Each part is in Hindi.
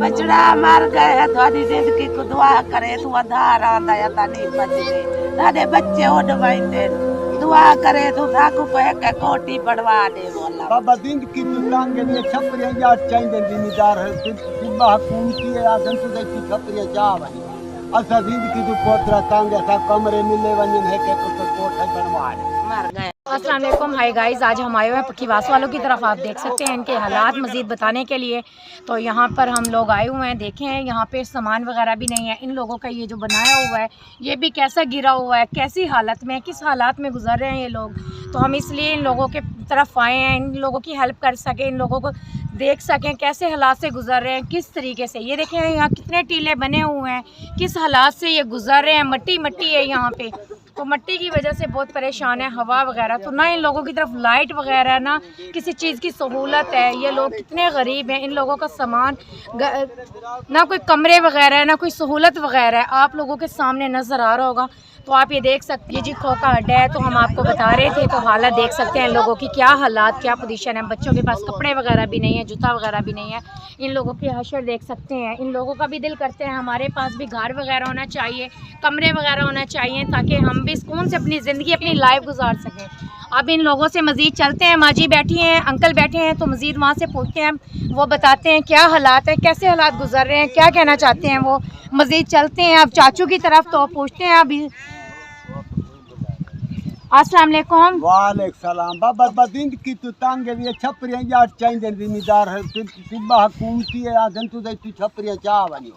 बछड़ा मर गए है थोड़ी जिंदगी को दुआ करे तू आधार आंदा या नहीं बचदे तारे बच्चे उड़ वैंदे दुआ करे तू साकू को एक कोटी बढ़वा दे बोला बाबा जिंदगी तू तांगे ने छपरिया याद चाहिए जिम्मेदार है सुबह हुकूमती है आदम तू दे छपरिया जा वनी असा जिंदगी तू पोतरा तांगे सा कमरे मिले वनी है के कोठा बनवा दे मर गए। अस्सलाम वालेकुम, हाय गाइस। आज हम आए हुए हैं पक्कीवास वालों की तरफ। आप देख सकते हैं इनके हालात मज़ीद बताने के लिए। तो यहाँ पर हम लोग आए हुए हैं, देखें यहाँ पे सामान वगैरह भी नहीं है। इन लोगों का ये जो बनाया हुआ है ये भी कैसा गिरा हुआ है, कैसी हालत में, किस हालात में गुजर रहे हैं ये लोग। तो हम इसलिए इन लोगों के तरफ आए हैं, इन लोगों की हेल्प कर सकें, इन लोगों को देख सकें कैसे हालात से गुजर रहे हैं, किस तरीके से। ये देखें यहाँ कितने टीले बने हुए हैं, किस हालात से ये गुजर रहे हैं। मट्टी मट्टी है यहाँ पे, तो मट्टी की वजह से बहुत परेशान है, हवा वगैरह। तो ना इन लोगों की तरफ लाइट वगैरह, ना किसी चीज़ की सहूलत है। ये लोग कितने गरीब हैं, इन लोगों का सामान ना कोई कमरे वगैरह है, ना कोई सहूलत वगैरह है। आप लोगों के सामने नज़र आ रहा होगा, तो आप ये देख सकते हैं। जी खोखा अड्डा है, तो हम आपको बता रहे थे। तो हालत देख सकते हैं इन लोगों की, क्या हालात, क्या पोजीशन है। बच्चों के पास कपड़े वगैरह भी नहीं है, जूता वगैरह भी नहीं है। इन लोगों की हशर देख सकते हैं। इन लोगों का भी दिल करते हैं हमारे पास भी घर वगैरह होना चाहिए, कमरे वगैरह होना चाहिए, ताकि हम भी सुकून से अपनी ज़िंदगी, अपनी लाइफ गुजार सकें। अब इन लोगों से मज़ीद चलते हैं। माँ जी बैठी हैं, अंकल बैठे हैं, तो मज़ीद वहाँ से पूछते हैं, वो बताते हैं क्या हालात है, कैसे हालात गुजर रहे हैं, क्या कहना चाहते हैं वो। मज़ीद चलते हैं अब चाचू की तरफ, तो पूछते हैं अभी। अस्सलाम वालेकुम। वालेकुम सलाम। बाबा जिंदगी तू तांगे ने छपरिया याद चाहिए जिम्मेदार है सुबह हुकूमती है आदम तू दे छपरिया जा वनी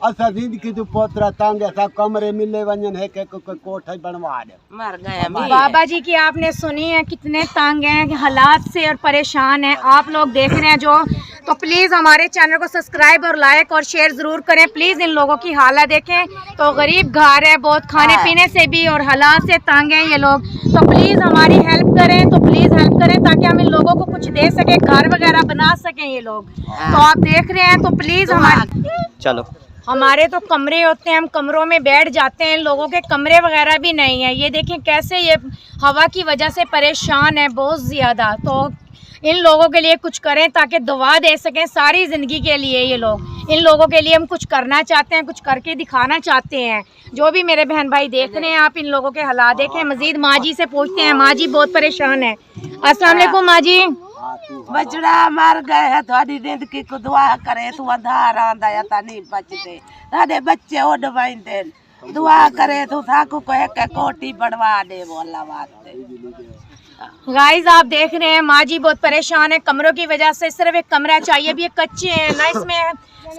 असा जिंदगी तू पोतरा तांगे सा कमरे मिले वनी है के कोठा बनवा दे मर गए। बाबा जी की आपने सुनी है, कितने तंग हैं हालात से और परेशान हैं। आप लोग देख रहे हैं जो, तो प्लीज़ हमारे चैनल को सब्सक्राइब और लाइक और शेयर ज़रूर करें। प्लीज़ इन लोगों की हालत देखें, तो गरीब घर है बहुत, खाने पीने से भी और हालात से तंग हैं ये लोग। तो प्लीज़ हमारी हेल्प करें, तो प्लीज़ हेल्प करें ताकि हम इन लोगों को कुछ दे सकें, घर वगैरह बना सकें ये लोग। तो आप देख रहे हैं, तो प्लीज़ चलो। हमारे तो कमरे होते हैं, हम कमरों में बैठ जाते हैं, इन लोगों के कमरे वगैरह भी नहीं है। ये देखें कैसे ये हवा की वजह से परेशान है बहुत ज़्यादा। तो इन लोगों के लिए कुछ करें ताकि दुआ दे सकें सारी ज़िंदगी के लिए। ये लोग, इन लोगों के लिए हम कुछ करना चाहते हैं, कुछ करके दिखाना चाहते हैं। जो भी मेरे बहन भाई देख रहे हैं, आप इन लोगों के हालात देखें। मज़ीद माँ जी से पूछते हैं, माँ जी बहुत परेशान है। अस्सलाम वालेकुम माँ जी। बछड़ा मर गए है थोड़ी जिंदगी को दुआ करे तू आधार आंदा या नहीं बचदे तारे बच्चे उड़ वैंदे दुआ करे तू साकू को एक कोटी बढ़वा दे बोला वास्ते। गाइस आप देख रहे हैं माँ जी बहुत परेशान है कमरों की वजह से। सिर्फ एक कमरा चाहिए, भी ये कच्चे हैं ना, इसमें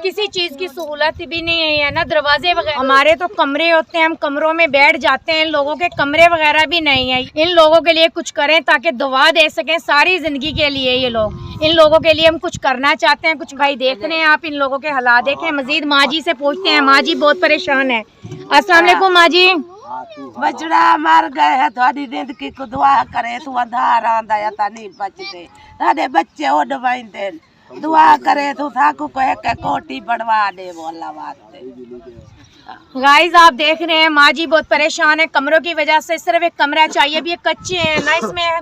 किसी चीज़ की सहूलत भी नहीं है, ना दरवाजे वगैरह। हमारे तो कमरे होते हैं, हम कमरों में बैठ जाते हैं, इन लोगों के कमरे वगैरह भी नहीं है। इन लोगों के लिए कुछ करें ताकि दुआ दे सकें सारी ज़िंदगी के लिए। ये लोग, इन लोगों के लिए हम कुछ करना चाहते हैं। कुछ भाई देख रहे हैं, आप इन लोगों के हालात देखें। मज़ीद माँ जी से पूछते हैं, माँ जी बहुत परेशान है। अस्सलाम वालेकुम माँ जी। बछड़ा मर गए है थोड़ी जिंदगी को दुआ करे तू आधार आंदा या नहीं बचदे तारे बच्चे उड़ वैंदे दुआ करे तू साकू को एक कोटी बढ़वा दे बोला वास्ते। गाइस आप देख रहे हैं माँ जी बहुत परेशान है कमरों की वजह से। सिर्फ एक कमरा चाहिए, भी ये कच्चे हैं ना, इसमें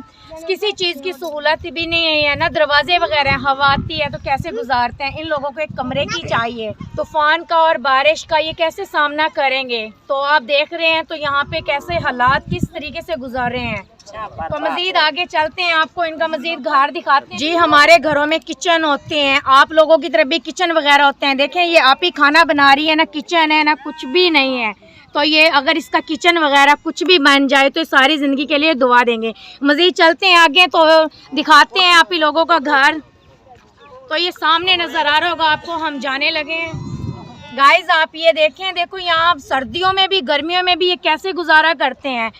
किसी चीज़ की सहूलत भी नहीं है, ना दरवाजे वगैरह। हवा आती है तो कैसे गुजारते हैं। इन लोगों को एक कमरे की चाहिए। तूफान का और बारिश का ये कैसे सामना करेंगे। तो आप देख रहे हैं तो यहाँ पे कैसे हालात किस तरीके से गुजार रहे हैं। तो मज़ीद आगे चलते हैं, आपको इनका मज़ीद घर दिखाते हैं। जी हमारे घरों में किचन होते हैं, आप लोगों की तरफ भी किचन वगैरह होते हैं। देखें ये आप ही खाना बना रही है, ना किचन है ना कुछ भी नहीं है। तो ये अगर इसका किचन वगैरह कुछ भी बन जाए तो सारी ज़िंदगी के लिए दुआ देंगे। मज़ीद चलते हैं आगे, तो दिखाते हैं आप ही लोगों का घर। तो ये सामने नज़र आ रहा होगा आपको, हम जाने लगे हैं। गाइस आप ये देखें, देखो यहाँ सर्दियों में भी गर्मियों में भी ये कैसे गुजारा करते हैं।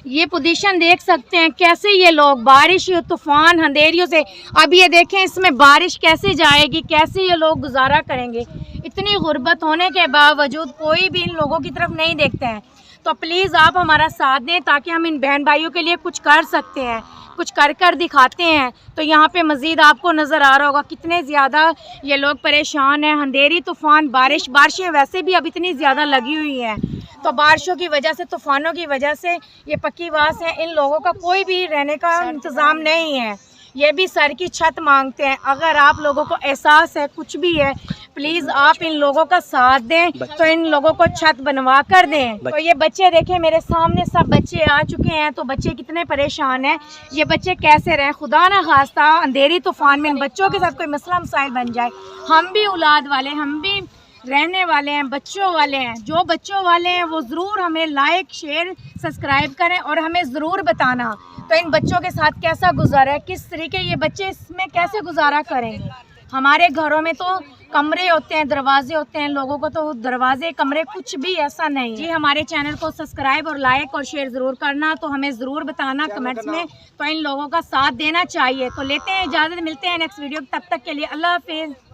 ये पोजीशन देख सकते हैं कैसे ये लोग बारिश, तूफ़ान, अंधेरियों से। अब ये देखें इसमें बारिश कैसे जाएगी, कैसे ये लोग गुजारा करेंगे। इतनी गुर्बत होने के बावजूद कोई भी इन लोगों की तरफ नहीं देखते हैं। तो प्लीज़ आप हमारा साथ दें ताकि हम इन बहन भाइयों के लिए कुछ कर सकते हैं, कुछ कर दिखाते हैं। तो यहाँ पे मज़ीद आपको नज़र आ रहा होगा कितने ज़्यादा ये लोग परेशान हैं। अंधेरी, तूफ़ान, बारिशें वैसे भी अब इतनी ज़्यादा लगी हुई हैं। तो बारिशों की वजह से, तूफ़ानों की वजह से ये पक्कीवास है, इन लोगों का कोई भी रहने का इंतज़ाम नहीं है। ये भी सर की छत मांगते हैं। अगर आप लोगों को एहसास है, कुछ भी है, प्लीज आप इन लोगों का साथ दें, तो इन लोगों को छत बनवा कर दें। तो ये बच्चे देखें मेरे सामने सब बच्चे आ चुके हैं, तो बच्चे कितने परेशान हैं। ये बच्चे कैसे रहें, खुदा ना खास्ता अंधेरी तूफान में इन बच्चों के साथ कोई मसला मसाइल बन जाए। हम भी औलाद वाले, हम भी रहने वाले हैं, बच्चों वाले हैं। जो बच्चों वाले हैं वो ज़रूर हमें लाइक शेयर सब्सक्राइब करें और हमें ज़रूर बताना तो इन बच्चों के साथ कैसा गुजारा है, किस तरीके ये बच्चे इसमें कैसे गुजारा करेंगे। हमारे घरों में तो कमरे होते हैं, दरवाजे होते हैं, लोगों को तो दरवाजे कमरे कुछ भी ऐसा नहीं। जी हमारे चैनल को सब्सक्राइब और लाइक और शेयर ज़रूर करना, तो हमें ज़रूर बताना कमेंट्स में, तो इन लोगों का साथ देना चाहिए। तो लेते हैं इजाज़त, मिलते हैं नेक्स्ट वीडियो, तब तक के लिए अल्लाह हाफिज़।